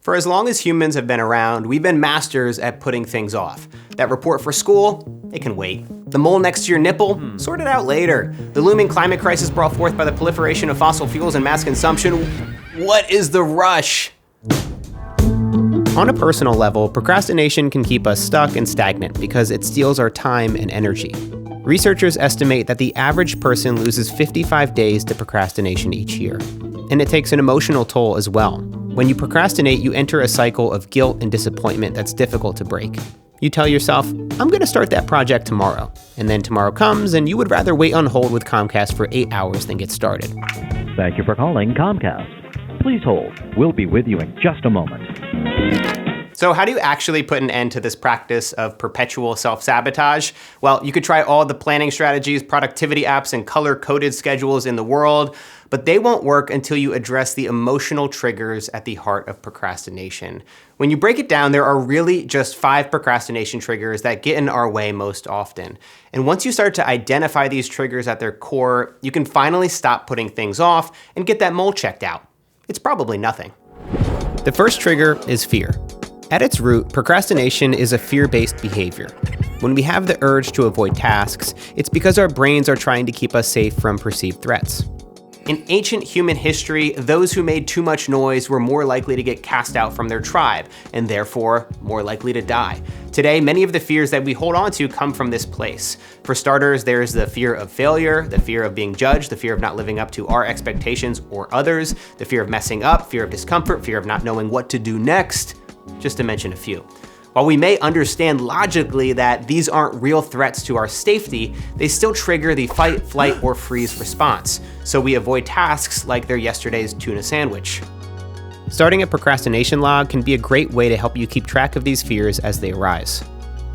For as long as humans have been around, we've been masters at putting things off. That report for school, it can wait. The mole next to your nipple, sort it out later. The looming climate crisis brought forth by the proliferation of fossil fuels and mass consumption, what is the rush? On a personal level, procrastination can keep us stuck and stagnant because it steals our time and energy. Researchers estimate that the average person loses 55 days to procrastination each year. And it takes an emotional toll as well. When you procrastinate, you enter a cycle of guilt and disappointment that's difficult to break. You tell yourself, I'm going to start that project tomorrow. And then tomorrow comes and you would rather wait on hold with Comcast for 8 hours than get started. Thank you for calling Comcast. Please hold. We'll be with you in just a moment. So how do you actually put an end to this practice of perpetual self-sabotage? Well, you could try all the planning strategies, productivity apps, and color-coded schedules in the world, but they won't work until you address the emotional triggers at the heart of procrastination. When you break it down, there are really just 5 procrastination triggers that get in our way most often. And once you start to identify these triggers at their core, you can finally stop putting things off and get that mole checked out. It's probably nothing. The first trigger is fear. At its root, procrastination is a fear-based behavior. When we have the urge to avoid tasks, it's because our brains are trying to keep us safe from perceived threats. In ancient human history, those who made too much noise were more likely to get cast out from their tribe, and therefore more likely to die. Today, many of the fears that we hold on to come from this place. For starters, there's the fear of failure, the fear of being judged, the fear of not living up to our expectations or others, the fear of messing up, fear of discomfort, fear of not knowing what to do next, just to mention a few. While we may understand logically that these aren't real threats to our safety, they still trigger the fight, flight, or freeze response. So we avoid tasks like they're yesterday's tuna sandwich. Starting a procrastination log can be a great way to help you keep track of these fears as they arise.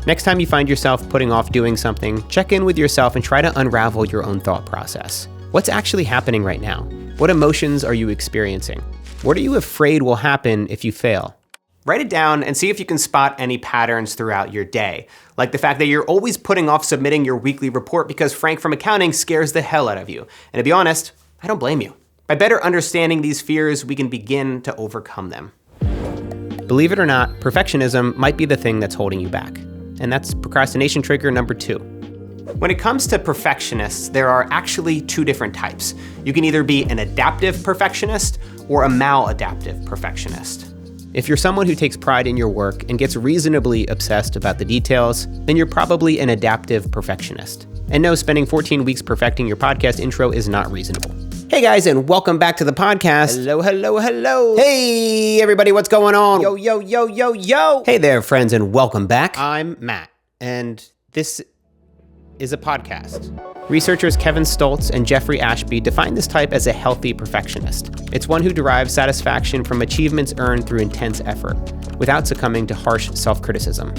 Next time you find yourself putting off doing something, check in with yourself and try to unravel your own thought process. What's actually happening right now? What emotions are you experiencing? What are you afraid will happen if you fail? Write it down and see if you can spot any patterns throughout your day, like the fact that you're always putting off submitting your weekly report because Frank from accounting scares the hell out of you. And to be honest, I don't blame you. By better understanding these fears, we can begin to overcome them. Believe it or not, perfectionism might be the thing that's holding you back. And that's procrastination trigger number 2. When it comes to perfectionists, there are actually 2 different types. You can either be an adaptive perfectionist or a maladaptive perfectionist. If you're someone who takes pride in your work and gets reasonably obsessed about the details, then you're probably an adaptive perfectionist. And no, spending 14 weeks perfecting your podcast intro is not reasonable. Hey guys, and welcome back to the podcast. Hello, hello, hello. Hey everybody, what's going on? Yo, yo, yo, yo, yo. Hey there, friends, and welcome back. I'm Matt, and this is a podcast. Researchers Kevin Stoltz and Jeffrey Ashby define this type as a healthy perfectionist. It's one who derives satisfaction from achievements earned through intense effort, without succumbing to harsh self-criticism.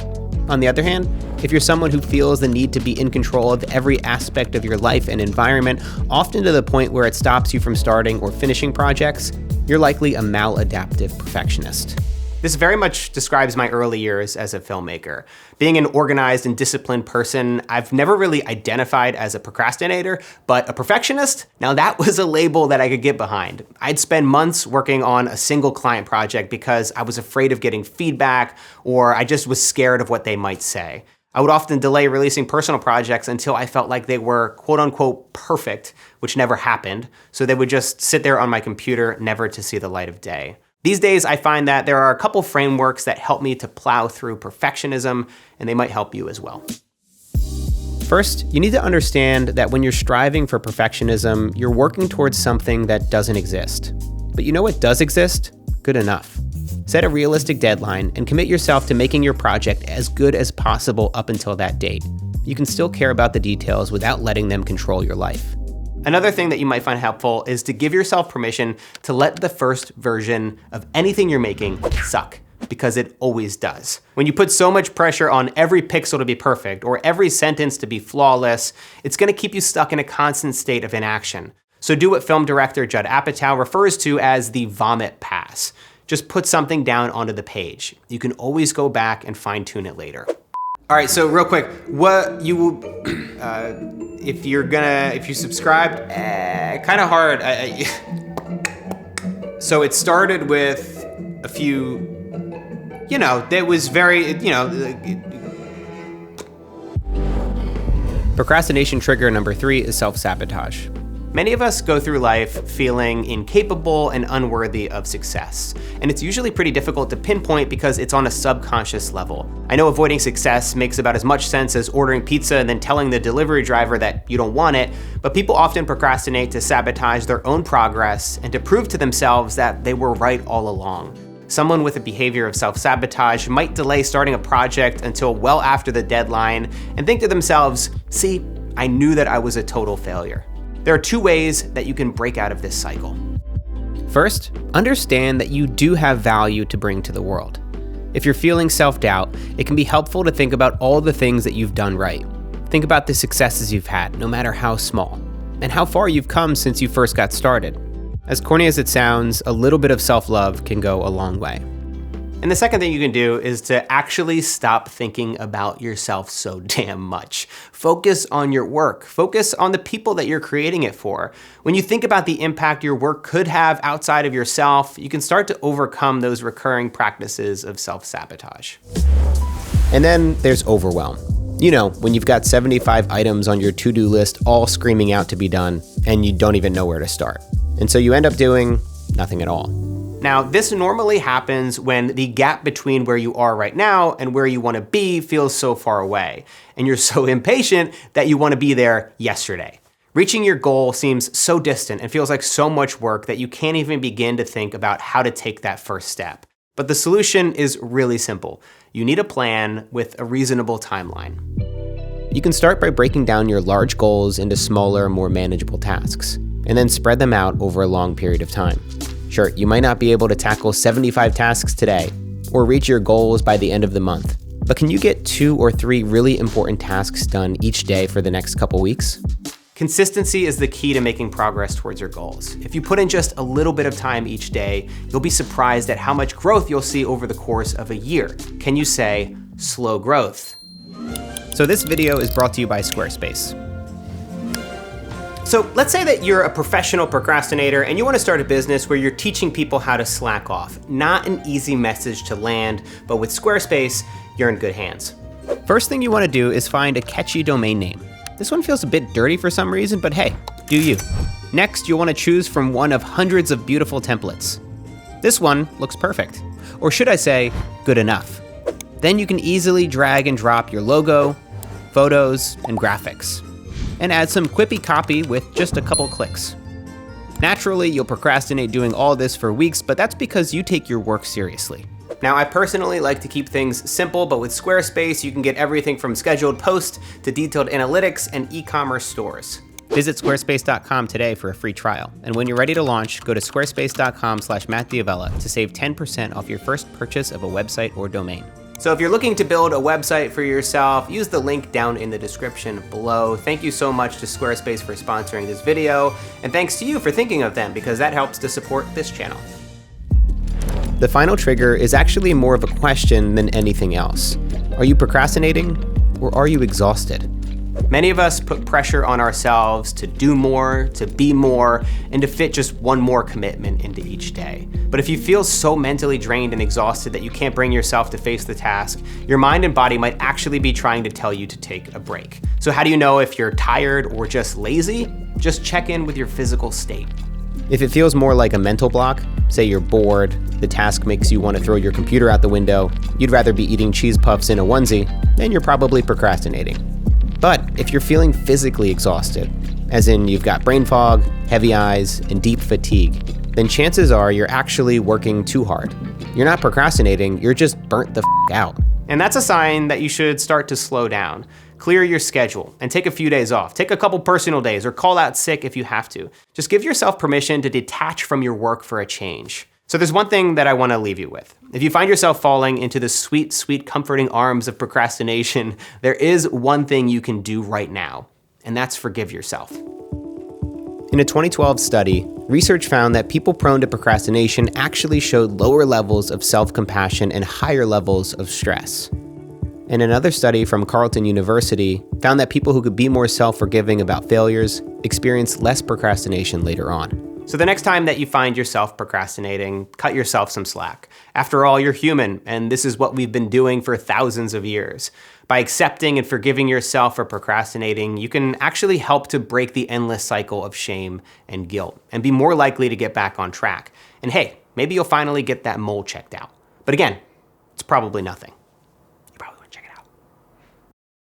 On the other hand, if you're someone who feels the need to be in control of every aspect of your life and environment, often to the point where it stops you from starting or finishing projects, you're likely a maladaptive perfectionist. This very much describes my early years as a filmmaker. Being an organized and disciplined person, I've never really identified as a procrastinator, but a perfectionist? Now that was a label that I could get behind. I'd spend months working on a single client project because I was afraid of getting feedback, or I just was scared of what they might say. I would often delay releasing personal projects until I felt like they were quote unquote perfect, which never happened, so they would just sit there on my computer, never to see the light of day. These days, I find that there are a couple frameworks that help me to plow through perfectionism, and they might help you as well. First, you need to understand that when you're striving for perfectionism, you're working towards something that doesn't exist. But you know what does exist? Good enough. Set a realistic deadline and commit yourself to making your project as good as possible up until that date. You can still care about the details without letting them control your life. Another thing that you might find helpful is to give yourself permission to let the first version of anything you're making suck, because it always does. When you put so much pressure on every pixel to be perfect or every sentence to be flawless, it's gonna keep you stuck in a constant state of inaction. So do what film director Judd Apatow refers to as the vomit pass. Just put something down onto the page. You can always go back and fine tune it later. All right, so real quick, if you subscribed, kind of hard. So it started with a few That was very, Procrastination trigger number 3 is self-sabotage. Many of us go through life feeling incapable and unworthy of success. And it's usually pretty difficult to pinpoint because it's on a subconscious level. I know avoiding success makes about as much sense as ordering pizza and then telling the delivery driver that you don't want it, but people often procrastinate to sabotage their own progress and to prove to themselves that they were right all along. Someone with a behavior of self-sabotage might delay starting a project until well after the deadline and think to themselves, see, I knew that I was a total failure. There are 2 ways that you can break out of this cycle. First, understand that you do have value to bring to the world. If you're feeling self-doubt, it can be helpful to think about all the things that you've done right. Think about the successes you've had, no matter how small, and how far you've come since you first got started. As corny as it sounds, a little bit of self-love can go a long way. And the second thing you can do is to actually stop thinking about yourself so damn much. Focus on your work. Focus on the people that you're creating it for. When you think about the impact your work could have outside of yourself, you can start to overcome those recurring practices of self-sabotage. And then there's overwhelm. When you've got 75 items on your to-do list all screaming out to be done, and you don't even know where to start. And so you end up doing nothing at all. Now, this normally happens when the gap between where you are right now and where you want to be feels so far away, and you're so impatient that you want to be there yesterday. Reaching your goal seems so distant and feels like so much work that you can't even begin to think about how to take that first step. But the solution is really simple. You need a plan with a reasonable timeline. You can start by breaking down your large goals into smaller, more manageable tasks, and then spread them out over a long period of time. Sure, you might not be able to tackle 75 tasks today or reach your goals by the end of the month, but can you get 2 or 3 really important tasks done each day for the next couple weeks? Consistency is the key to making progress towards your goals. If you put in just a little bit of time each day, you'll be surprised at how much growth you'll see over the course of a year. Can you say slow growth? So this video is brought to you by Squarespace. So let's say that you're a professional procrastinator and you want to start a business where you're teaching people how to slack off. Not an easy message to land, but with Squarespace, you're in good hands. First thing you want to do is find a catchy domain name. This one feels a bit dirty for some reason, but hey, do you. Next, you'll want to choose from one of hundreds of beautiful templates. This one looks perfect, or should I say, good enough. Then you can easily drag and drop your logo, photos, and graphics, and add some quippy copy with just a couple clicks. Naturally, you'll procrastinate doing all this for weeks, but that's because you take your work seriously. Now, I personally like to keep things simple, but with Squarespace, you can get everything from scheduled posts to detailed analytics and e-commerce stores. Visit squarespace.com today for a free trial. And when you're ready to launch, go to squarespace.com/MattDiavella to save 10% off your first purchase of a website or domain. So if you're looking to build a website for yourself, use the link down in the description below. Thank you so much to Squarespace for sponsoring this video, and thanks to you for thinking of them because that helps to support this channel. The final trigger is actually more of a question than anything else. Are you procrastinating or are you exhausted? Many of us put pressure on ourselves to do more, to be more, and to fit just one more commitment into each day. But if you feel so mentally drained and exhausted that you can't bring yourself to face the task, your mind and body might actually be trying to tell you to take a break. So how do you know if you're tired or just lazy? Just check in with your physical state. If it feels more like a mental block, say you're bored, the task makes you want to throw your computer out the window, you'd rather be eating cheese puffs in a onesie, then you're probably procrastinating. But if you're feeling physically exhausted, as in you've got brain fog, heavy eyes, and deep fatigue, then chances are you're actually working too hard. You're not procrastinating, you're just burnt the out. And that's a sign that you should start to slow down. Clear your schedule and take a few days off. Take a couple personal days or call out sick if you have to. Just give yourself permission to detach from your work for a change. So there's one thing that I want to leave you with. If you find yourself falling into the sweet, sweet, comforting arms of procrastination, there is one thing you can do right now, and that's forgive yourself. In a 2012 study, research found that people prone to procrastination actually showed lower levels of self-compassion and higher levels of stress. And another study from Carleton University found that people who could be more self-forgiving about failures experienced less procrastination later on. So the next time that you find yourself procrastinating, cut yourself some slack. After all, you're human, and this is what we've been doing for thousands of years. By accepting and forgiving yourself for procrastinating, you can actually help to break the endless cycle of shame and guilt, and be more likely to get back on track. And hey, maybe you'll finally get that mole checked out. But again, it's probably nothing.